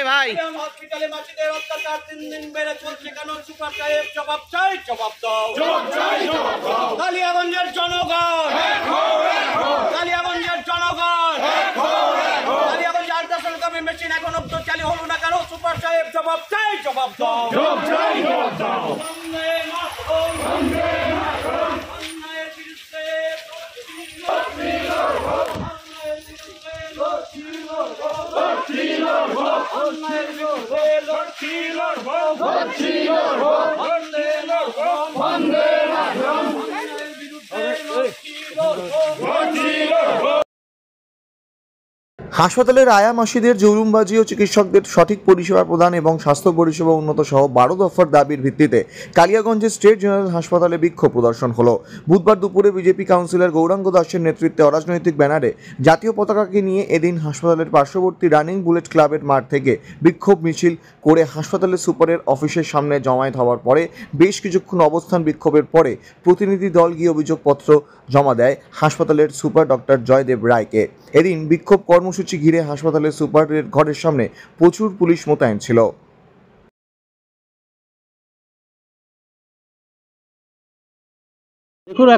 ভাই হসপিটালে মাসিদের অত্যাচার 3 দিন বেড়ে চলছে কেন? সুপার সাহেব জবাব চাই, জবাব দাও। কালিয়াগঞ্জের জনগণ, কালিয়াগঞ্জের জনগণ, কালিয়াগঞ্জে আল্ট্রাসোনোগ্রাফি মেশিন এখন অব্দ চালু হলো না কেন? সুপার সাহেব জবাব চাই, জবাব দাও। অন্যায়ের বিরুদ্ধে হাসপাতালের আয়া মাসিদের জুলুমবাজি ও চিকিৎসকদের সঠিক পরিষেবা প্রদান এবং স্বাস্থ্য পরিষেবা উন্নত সহ 12 দফার দাবির ভিত্তিতে কালিয়াগঞ্জের স্টেট জেনারেল হাসপাতালে বিক্ষোভ প্রদর্শন হলো। বুধবার দুপুরে বিজেপি কাউন্সিলর গৌরাঙ্গ দাসের নেতৃত্বে অরাজনৈতিক ব্যানারে জাতীয় পতাকাকে নিয়ে এদিন হাসপাতালের পার্শ্ববর্তী রানিং বুলেট ক্লাবের মাঠ থেকে বিক্ষোভ মিছিল করে হাসপাতালের সুপারের অফিসের সামনে জমায়েত হওয়ার পরে বেশ কিছুক্ষণ অবস্থান বিক্ষোভের পরে প্রতিনিধি দল গিয়ে অভিযোগপত্র জমা দেয় হাসপাতালের সুপার ডক্টর জয়দেব রায়কে। এদিন বিক্ষোভ কর্মসূচি ঘিরে হাসপাতালের সুপারের ঘরের সামনে প্রচুর পুলিশ মোতায়েন ছিল। দেখুন,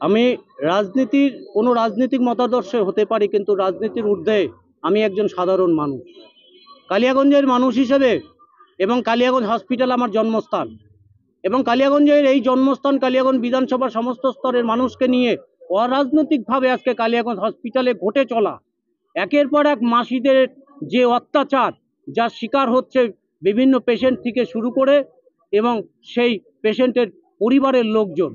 আমি কোনো রাজনীতিক মতাদর্শে হতে পারি, কিন্তু রাজনীতির ঊর্ধ্বে আমি একজন সাধারণ মানুষ, কালিয়াগঞ্জের মানুষ হিসেবে, এবং কালিয়াগঞ্জ হসপিটাল আমার জন্মস্থান, এবং কালিয়াগঞ্জের এই জন্মস্থান কালিয়াগঞ্জ বিধানসভার সমস্ত স্তরের মানুষকে নিয়ে অরাজনৈতিকভাবে আজকে কালিয়াগঞ্জ হসপিটালে ঘটে চলা একের পর এক মাসিদের যে অত্যাচার, যার শিকার হচ্ছে বিভিন্ন পেশেন্ট থেকে শুরু করে এবং সেই পেশেন্টের পরিবারের লোকজন,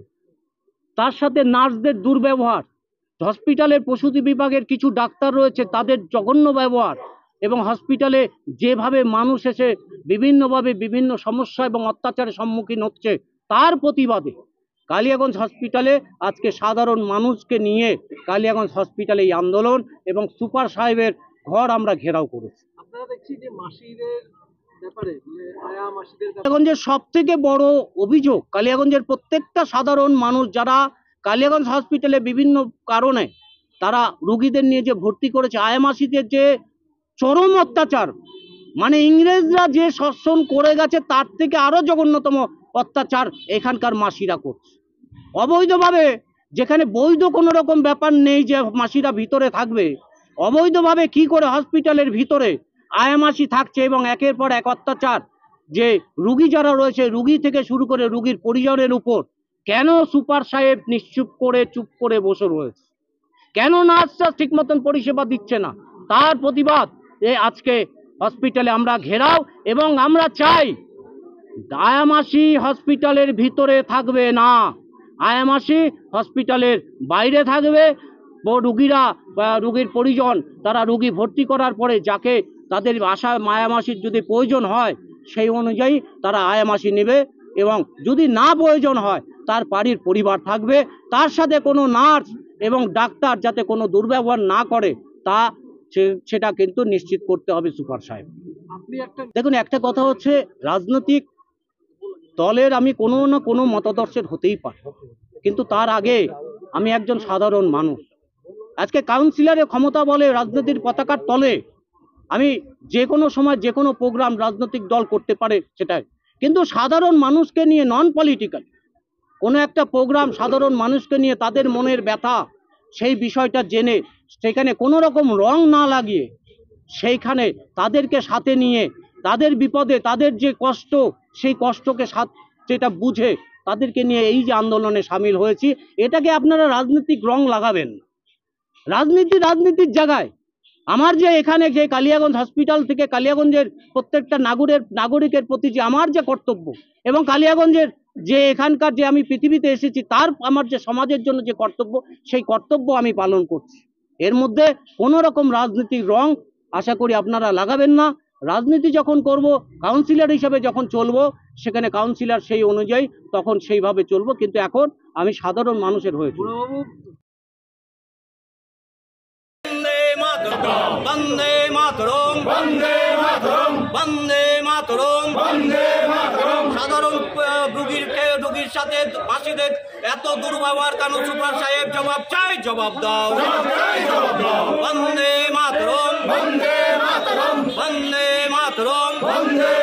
তার সাথে নার্সদের দুর্ব্যবহার, হসপিটালের প্রসূতি বিভাগের কিছু ডাক্তার রয়েছে তাদের জঘন্য ব্যবহার, এবং হসপিটালে যেভাবে মানুষ এসে বিভিন্নভাবে বিভিন্ন সমস্যা এবং অত্যাচারের সম্মুখীন হচ্ছে, তার প্রতিবাদে কালিয়াগঞ্জ হসপিটালে আজকে সাধারণ মানুষকে নিয়ে কালিয়াগঞ্জ হসপিটালে এই আন্দোলন এবং সুপার সাহেবের ঘর আমরা ঘেরাও করেছি। আপনারা দেখছি যে মাসিদের ব্যাপারে আয়া মাসিদের কালিয়াগঞ্জের সব থেকে বড় অভিযোগ, কালিয়াগঞ্জের প্রত্যেকটা সাধারণ মানুষ যারা কালিয়াগঞ্জ হসপিটালে বিভিন্ন কারণে তারা রোগীদের নিয়ে যে ভর্তি করেছে, আয়া মাসিদের যে চরম অত্যাচার, মানে ইংরেজরা যে শাসন করে গেছে তার থেকে আরো জঘন্যতম অত্যাচার এখানকার মাসিরা করছে অবৈধভাবে। যেখানে বৈধ কোনো রকম ব্যাপার নেই যে মাসিরা ভিতরে থাকবে, অবৈধভাবে কি করে হসপিটালের ভিতরে আয়া মাসি থাকছে, এবং একের পর এক অত্যাচার, যে রুগী যারা রয়েছে, রুগী থেকে শুরু করে রুগীর পরিজনের উপর, কেন সুপার সাহেব নিশ্চুপ করে চুপ করে বসে রয়েছে? কেন নার্সরা ঠিক মতন পরিষেবা দিচ্ছে না? তার প্রতিবাদ আজকে হসপিটালে আমরা ঘেরাও, এবং আমরা চাই আয়া মাসি হসপিটালের ভিতরে থাকবে না, আয়া মাসি হসপিটালের বাইরে থাকবে। রুগীরা বা রুগীর পরিজন তারা রুগী ভর্তি করার পরে যাকে তাদের আশা আয়া মাসির যদি প্রয়োজন হয় সেই অনুযায়ী তারা আয়া মাসি নেবে, এবং যদি না প্রয়োজন হয় তার বাড়ির পরিবার থাকবে, তার সাথে কোনো নার্স এবং ডাক্তার যাতে কোনো দুর্ব্যবহার না করে তা সেটা কিন্তু নিশ্চিত করতে হবে সুপার সাহেব। দেখুন, একটা কথা হচ্ছে, রাজনৈতিক দলের আমি কোনো না কোনো মতাদর্শের হতেই পারি, কিন্তু তার আগে আমি একজন সাধারণ মানুষ। আজকে কাউন্সিলরের ক্ষমতা বলে রাজনীতির পতাকার তলে আমি যে কোনো সময় যে কোনো প্রোগ্রাম রাজনৈতিক দল করতে পারে সেটাই, কিন্তু সাধারণ মানুষকে নিয়ে নন পলিটিক্যাল কোনো একটা প্রোগ্রাম সাধারণ মানুষকে নিয়ে তাদের মনের ব্যথা সেই বিষয়টা জেনে সেখানে কোনো রকম রং না লাগিয়ে সেইখানে তাদেরকে সাথে নিয়ে তাদের বিপদে তাদের যে কষ্ট সেই কষ্টকে সেটা বুঝে তাদেরকে নিয়ে এই যে আন্দোলনে সামিল হয়েছি, এটাকে আপনারা রাজনৈতিক রং লাগাবেন। রাজনীতির জায়গায় আমার যে এখানে যে কালিয়াগঞ্জ হসপিটাল থেকে কালিয়াগঞ্জের প্রত্যেকটা নাগরিকের প্রতি যে আমার যে কর্তব্য, এবং কালিয়াগঞ্জের যে এখানকার যে আমি পৃথিবীতে এসেছি তার আমার যে সমাজের জন্য যে কর্তব্য, সেই কর্তব্য আমি পালন করছি। এর মধ্যে কোনো রকম রাজনৈতিক রং আশা করি আপনারা লাগাবেন না। রাজনীতি যখন করব, কাউন্সিলর হিসেবে যখন চলবো, সেখানে কাউন্সিলর সেই অনুযায়ী তখন সেইভাবে চলবো, কিন্তু এখন আমি সাধারণ মানুষের হয়েছি। বন্দে মাতরম, বন্দে মাতরম, বন্দে মাতরম, বন্দে মাতরম। সাধারণ রোগীর মাসির সাথে মাসিদের এত দুর্ব্যবহার কেন? সুপার সাহেব জবাব চাই, জবাব দাও। বন্দে মাতরম, বন্দে মাতরম, বন্দে মাতরম, বন্দে